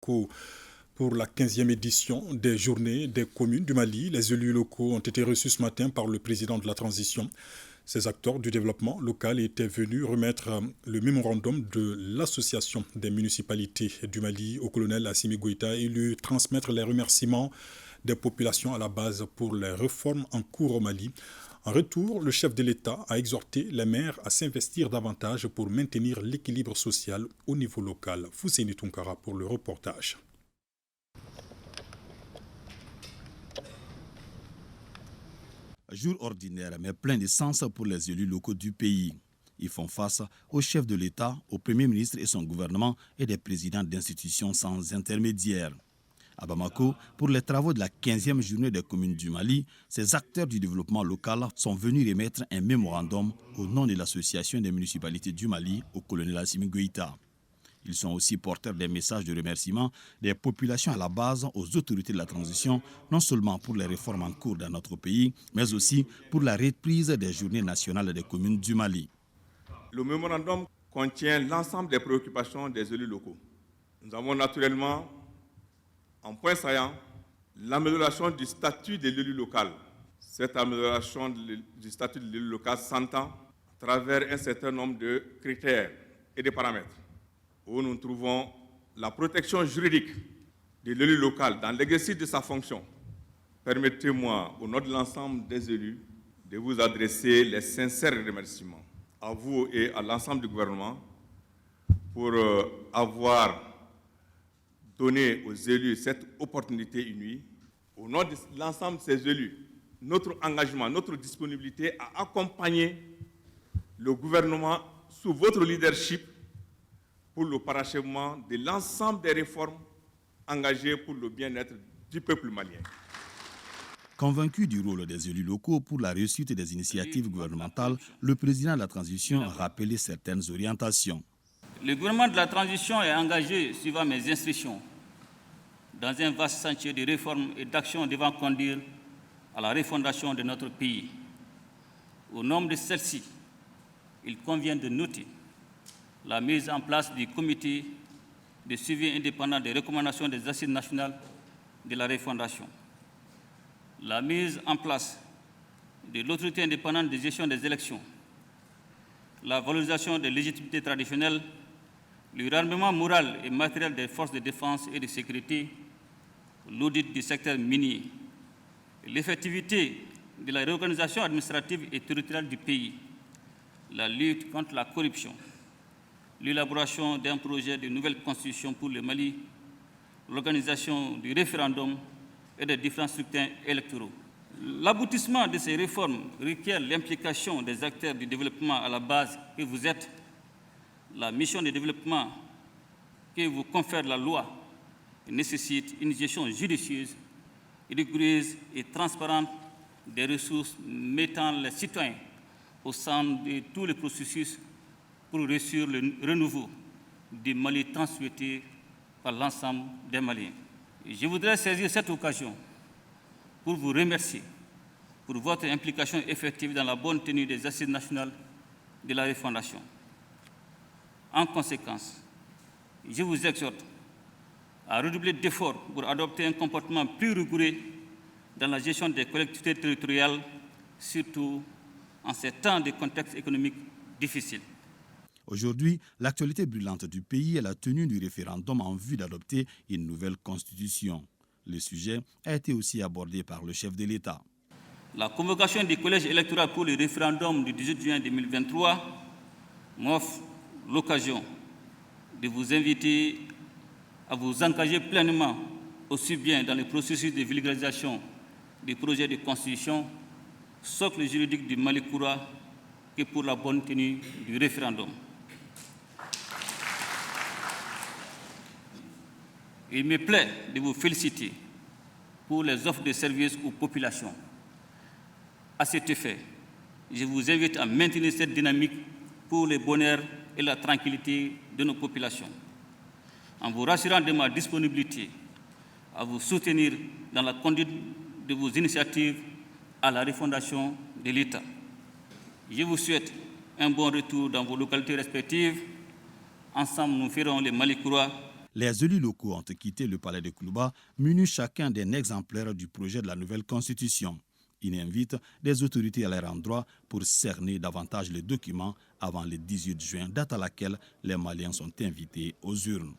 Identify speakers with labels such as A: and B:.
A: Bamako pour la 15e édition des Journées des communes du Mali. Les élus locaux ont été reçus ce matin par le président de la transition. Ces acteurs du développement local étaient venus remettre le mémorandum de l'Association des municipalités du Mali au colonel Assimi Goïta et lui transmettre les remerciements des populations à la base pour les réformes en cours au Mali. En retour, le chef de l'État a exhorté les maires à s'investir davantage pour maintenir l'équilibre social au niveau local. Fousseini Tunkara pour le reportage.
B: Jour ordinaire, mais plein de sens pour les élus locaux du pays. Ils font face au chef de l'État, au Premier ministre et son gouvernement et des présidents d'institutions sans intermédiaire. À Bamako, pour les travaux de la 15e journée des communes du Mali, ces acteurs du développement local sont venus remettre un mémorandum au nom de l'Association des municipalités du Mali au colonel Assimi Goïta. Ils sont aussi porteurs des messages de remerciement des populations à la base aux autorités de la transition, non seulement pour les réformes en cours dans notre pays, mais aussi pour la reprise des journées nationales des communes du Mali.
C: Le mémorandum contient l'ensemble des préoccupations des élus locaux. Nous avons naturellement, en point saillant, l'amélioration du statut de l'élu local. Cette amélioration du statut de l'élu local s'entend à travers un certain nombre de critères et de paramètres, où nous trouvons la protection juridique de l'élu local dans l'exercice de sa fonction. Permettez-moi, au nom de l'ensemble des élus, de vous adresser les sincères remerciements à vous et à l'ensemble du gouvernement pour avoir donné aux élus cette opportunité inouïe. Au nom de l'ensemble de ces élus, notre engagement, notre disponibilité à accompagner le gouvernement sous votre leadership pour le parachèvement de l'ensemble des réformes engagées pour le bien-être du peuple malien.
B: Convaincu du rôle des élus locaux pour la réussite des initiatives gouvernementales, le président de la transition a rappelé certaines orientations.
D: Le gouvernement de la transition est engagé, suivant mes instructions, dans un vaste chantier de réformes et d'actions devant conduire à la refondation de notre pays. Au nom de celle-ci, il convient de noter la mise en place du comité de suivi indépendant des recommandations des assises nationales de la refondation, la mise en place de l'autorité indépendante de gestion des élections, la valorisation des légitimités traditionnelles, le rendement moral et matériel des forces de défense et de sécurité, l'audit du secteur minier, l'effectivité de la réorganisation administrative et territoriale du pays, la lutte contre la corruption, l'élaboration d'un projet de nouvelle constitution pour le Mali, l'organisation du référendum et des différents scrutins électoraux. L'aboutissement de ces réformes requiert l'implication des acteurs du développement à la base que vous êtes. La mission de développement que vous confère la loi nécessite une gestion judicieuse, rigoureuse et transparente des ressources mettant les citoyens au centre de tous les processus pour réussir le renouveau du Mali tant souhaité par l'ensemble des Maliens. Je voudrais saisir cette occasion pour vous remercier pour votre implication effective dans la bonne tenue des assises nationales de la refondation. En conséquence, je vous exhorte à redoubler d'efforts pour adopter un comportement plus rigoureux dans la gestion des collectivités territoriales, surtout en ces temps de contexte économique difficile.
B: Aujourd'hui, l'actualité brûlante du pays est la tenue du référendum en vue d'adopter une nouvelle constitution. Le sujet a été aussi abordé par le chef de l'État.
D: La convocation du collège électoral pour le référendum du 18 juin 2023 m'offre l'occasion de vous inviter à vous engager pleinement aussi bien dans le processus de vulgarisation du projet de constitution, socle juridique du Mali courant, que pour la bonne tenue du référendum. Il me plaît de vous féliciter pour les offres de services aux populations. À cet effet, je vous invite à maintenir cette dynamique pour le bonheur et la tranquillité de nos populations, en vous rassurant de ma disponibilité à vous soutenir dans la conduite de vos initiatives à la refondation de l'État. Je vous souhaite un bon retour dans vos localités respectives. Ensemble, nous ferons le Mali courant.
B: Les élus locaux ont quitté le palais de Koulouba, munis chacun d'un exemplaire du projet de la nouvelle constitution. Ils invitent des autorités à leur endroit pour cerner davantage les documents avant le 18 juin, date à laquelle les Maliens sont invités aux urnes.